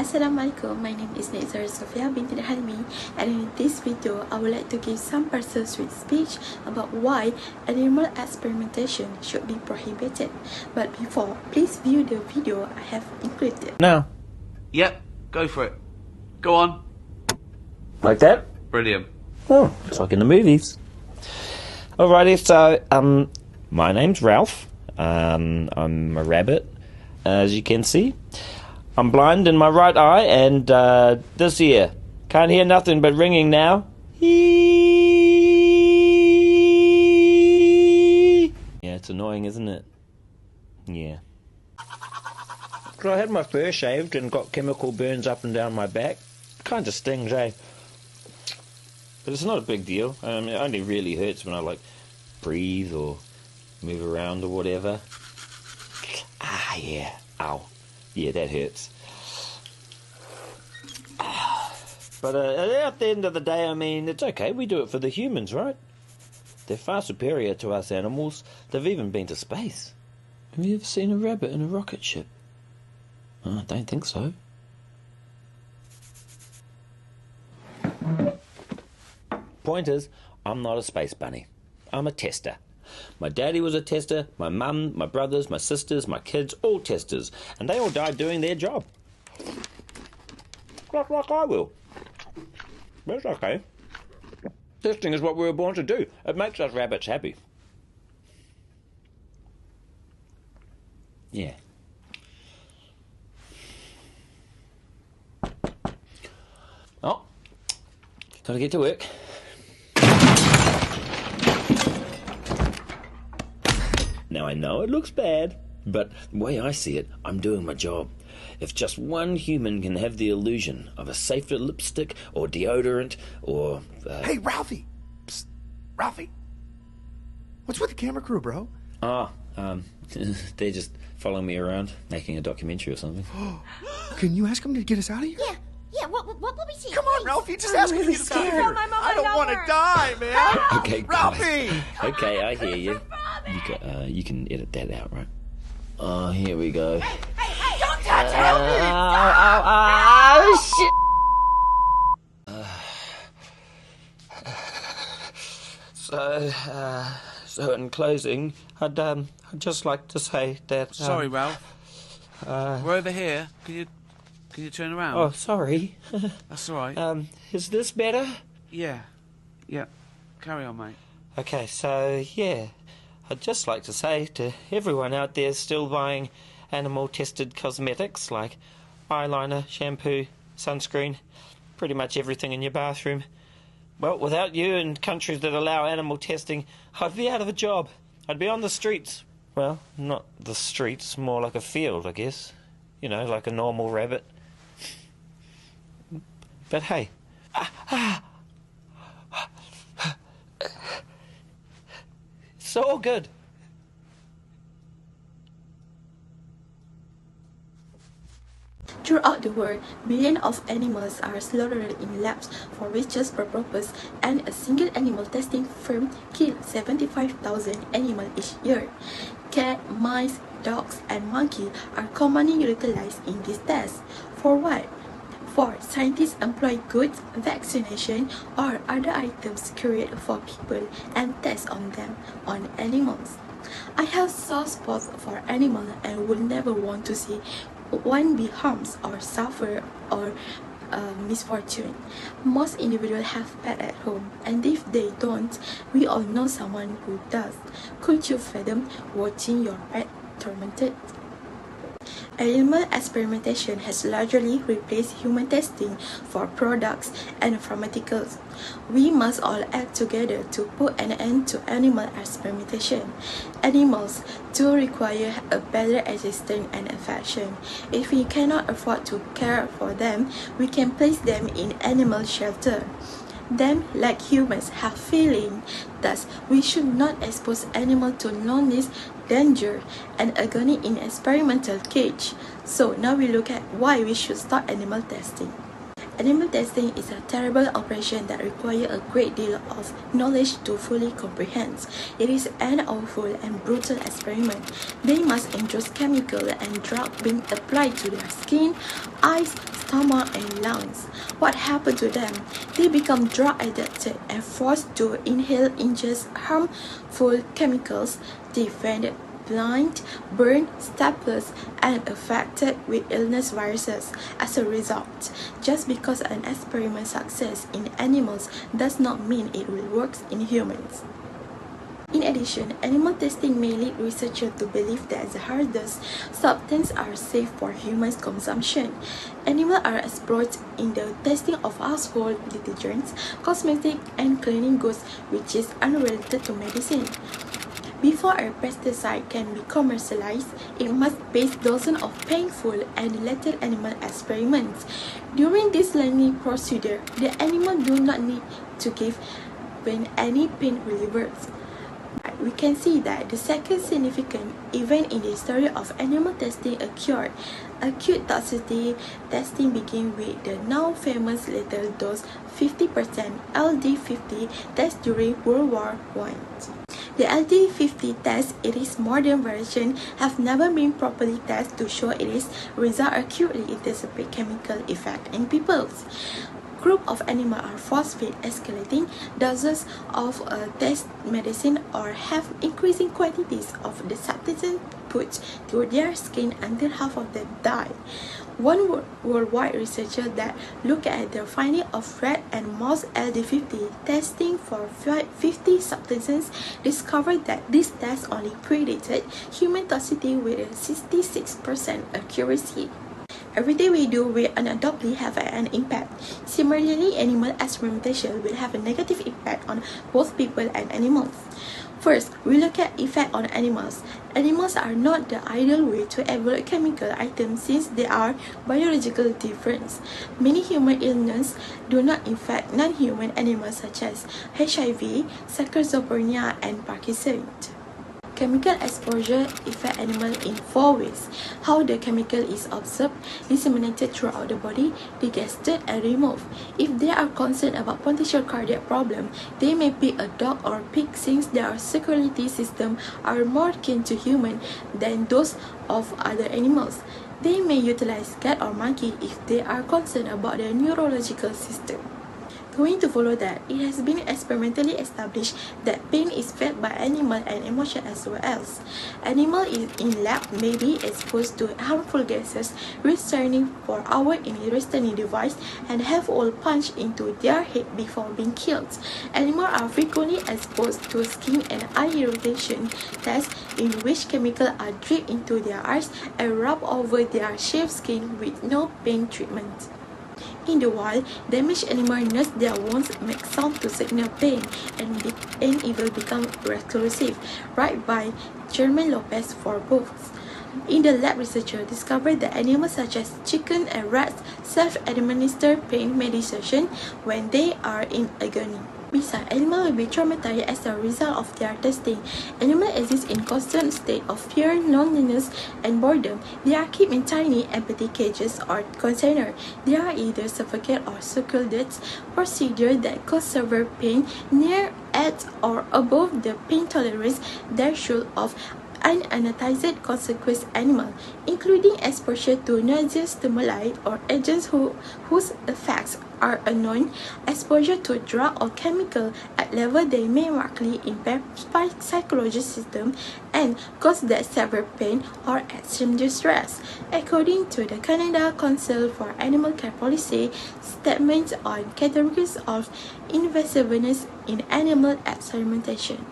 Assalamualaikum, my name is Zarith Sophea binti Halmi, and in this video I would like to give some persuasive speech about why animal experimentation should be prohibited. But before, please view the video I have included. Now. Yep, go for it. Go on. Like that? Brilliant. Oh, it's like in the movies. Alrighty, so, my name's Ralph. I'm a rabbit, as you can see. I'm blind in my right eye, and this ear. Can't hear nothing but ringing now. Yeah, it's annoying, isn't it? Yeah. So I had my fur shaved and got chemical burns up and down my back. Kinda stings, eh? But it's not a big deal. It only really hurts when I, like, breathe or move around or whatever. Ah, yeah. Ow. Yeah, that hurts. But at the end of the day, I mean, it's okay. We do it for the humans, right? They're far superior to us animals. They've even been to space. Have you ever seen a rabbit in a rocket ship? Oh, I don't think so. Point is, I'm not a space bunny. I'm a tester. My daddy was a tester, my mum, my brothers, my sisters, my kids, all testers. And they all died doing their job. Like I will. But it's okay. Testing is what we were born to do. It makes us rabbits happy. Yeah. Oh. Gotta get to work. Now I know it looks bad, but the way I see it, I'm doing my job. If just one human can have the illusion of a safer lipstick or deodorant or... Hey, Ralphie! Psst. Ralphie! What's with the camera crew, bro? They're just following me around, making a documentary or something. Can you ask them to get us out of here? Yeah, what will we see? Come on, Ralphie, just ask them to get us out of here. I don't want to die, man! Okay, Ralphie! Okay, I hear you. You can edit that out, right? Oh, here we go. Hey, don't touch Ralphie! Shit! So in closing, I'd just like to say that... Sorry, Ralph. We're over here. Can you turn around? Oh, sorry. That's all right. Is this better? Yeah. Carry on, mate. Okay, so, yeah. I'd just like to say to everyone out there still buying animal-tested cosmetics like eyeliner, shampoo, sunscreen, pretty much everything in your bathroom. Well, without you and countries that allow animal testing, I'd be out of a job. I'd be on the streets. Well, not the streets, more like a field, I guess. You know, like a normal rabbit. But hey. It's all good. Throughout the world, billions of animals are slaughtered in labs for research purposes, and a single animal testing firm kills 75,000 animals each year. Cat, mice, dogs, and monkeys are commonly utilized in these tests. For what? For scientists employ goods, vaccination, or other items created for people and test on them on animals. I have soft spots for animals and would never want to see one be harmed or suffer or misfortune. Most individuals have pets at home, and if they don't, we all know someone who does. Could you fathom watching your pet tormented? Animal experimentation has largely replaced human testing for products and pharmaceuticals. We must all act together to put an end to animal experimentation. Animals do require a better existence and affection. If we cannot afford to care for them, we can place them in animal shelter. Them, like humans, have feelings. Thus, we should not expose animals to loneliness, danger, and agony in experimental cage. So now we look at why we should stop animal testing. Animal testing is a terrible operation that requires a great deal of knowledge to fully comprehend. It is an awful and brutal experiment. They must endure chemical and drug being applied to their skin, eyes, stomach, and lungs. What happened to them? They become drug addicted and forced to inhale ingest harmful chemicals, defended, blind, burned, staples, and affected with illness viruses. As a result, just because an experiment success in animals does not mean it will work in humans. In addition, animal testing may lead researchers to believe that the hazardous substances are safe for human consumption. Animals are explored in the testing of household detergents, cosmetics, and cleaning goods, which is unrelated to medicine. Before a pesticide can be commercialized, it must pass dozens of painful and lethal animal experiments. During this lengthy procedure, the animal do not need to give any pain relievers. We can see that the second significant event in the history of animal testing occurred. Acute toxicity testing began with the now famous lethal dose 50% LD50 test during World War I. The LD50 test, its modern version, have never been properly tested to show its result accurately anticipate chemical effect in people. Group of animals are force-fed escalating doses of test medicine or have increasing quantities of the substance put through their skin until half of them die. One worldwide researcher that looked at the finding of rat and mouse LD50 testing for 50 substances discovered that this test only predicted human toxicity with a 66% accuracy. Everything we do will undoubtedly have an impact. Similarly, animal experimentation will have a negative impact on both people and animals. First, we look at effect on animals. Animals are not the ideal way to evaluate chemical items since they are biologically different. Many human illnesses do not infect non-human animals such as HIV, schizophrenia, and Parkinson's. Chemical exposure affects animals in 4 ways. How the chemical is absorbed, disseminated throughout the body, digested, and removed. If they are concerned about potential cardiac problem, they may pick a dog or pig since their circulatory system are more akin to human than those of other animals. They may utilize cat or monkey if they are concerned about their neurological system. Going to follow that, it has been experimentally established that pain is felt by animal and emotion as well as. Animals in lab may be exposed to harmful gases returning for hours in a restraining device and have all punched into their head before being killed. Animals are frequently exposed to skin and eye irritation tests in which chemicals are dripped into their eyes and rubbed over their shaved skin with no pain treatment. In the wild, damaged animals nurse their wounds, make sound to signal pain, and even become reclusive, right by German Lopez for books. In the lab, researchers discovered that animals such as chicken and rats self-administer pain medication when they are in agony. Besides, animals will be traumatized as a result of their testing. Animals exist in constant state of fear, loneliness, and boredom. They are kept in tiny, empty cages or containers. They are either suffocated or suckled, procedure that cause severe pain near, at, or above the pain tolerance threshold of unanesthetized consequence animal, including exposure to nauseous stimuli or agents whose effects are unknown, exposure to drug or chemical at level they may markedly impair psychological system and cause that severe pain or extreme distress. According to the Canada Council for Animal Care Policy, statements on categories of invasiveness in animal experimentation.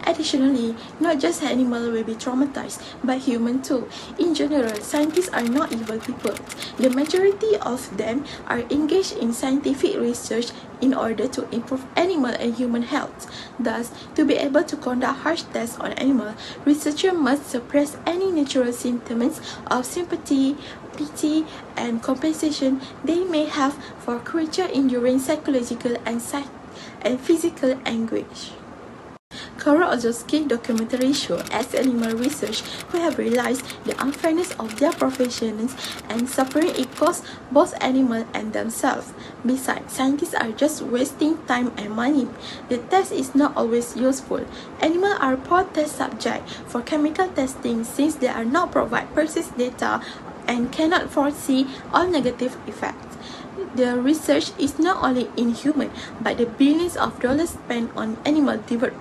Additionally, not just animals will be traumatized, but humans too. In general, scientists are not evil people. The majority of them are engaged in scientific research in order to improve animal and human health. Thus, to be able to conduct harsh tests on animals, researchers must suppress any natural symptoms of sympathy, pity, and compassion they may have for creatures enduring psychological and physical anguish. Courageous key documentary show as animal research who have realized the unfairness of their professions and suffering it costs both animals and themselves. Besides, scientists are just wasting time and money. The test is not always useful. Animals are poor test subject for chemical testing since they are not provide precise data and cannot foresee all negative effects. The research is not only inhuman, but the billions of dollars spent on animal divert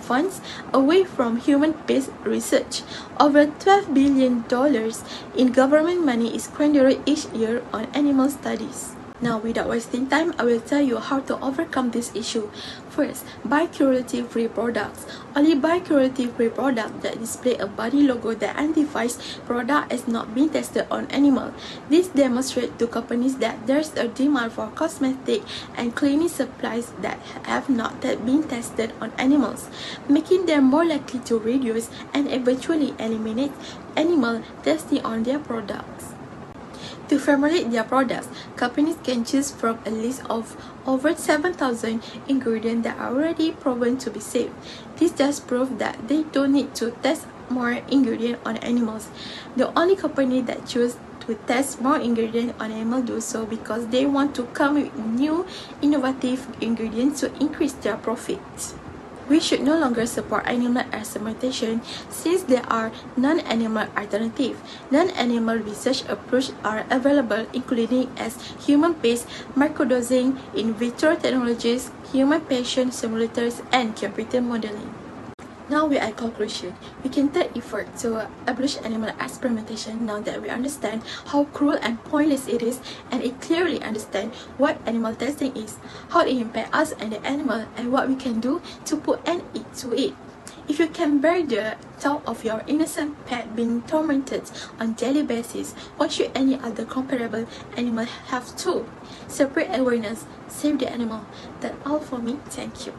funds away from human-based research. Over $12 billion in government money is squandered each year on animal studies. Now, without wasting time, I will tell you how to overcome this issue. First, buy cruelty-free products. Only buy cruelty-free products that display a body logo that identifies product as not being tested on animals. This demonstrates to companies that there's a demand for cosmetic and cleaning supplies that have not been tested on animals, making them more likely to reduce and eventually eliminate animal testing on their products. To formulate their products, companies can choose from a list of over 7,000 ingredients that are already proven to be safe. This just proves that they don't need to test more ingredients on animals. The only company that chooses to test more ingredients on animals do so because they want to come with new, innovative ingredients to increase their profits. We should no longer support animal experimentation since there are non-animal alternatives. Non-animal research approaches are available, including as human-based microdosing, in vitro technologies, human patient simulators, and computer modeling. Now we are at conclusion. We can take effort to abolish animal experimentation now that we understand how cruel and pointless it is, and it clearly understand what animal testing is, how it impacts us and the animal, and what we can do to put an end to it. If you can bear the thought of your innocent pet being tormented on daily basis, what should any other comparable animal have too? Separate awareness, save the animal. That's all for me. Thank you.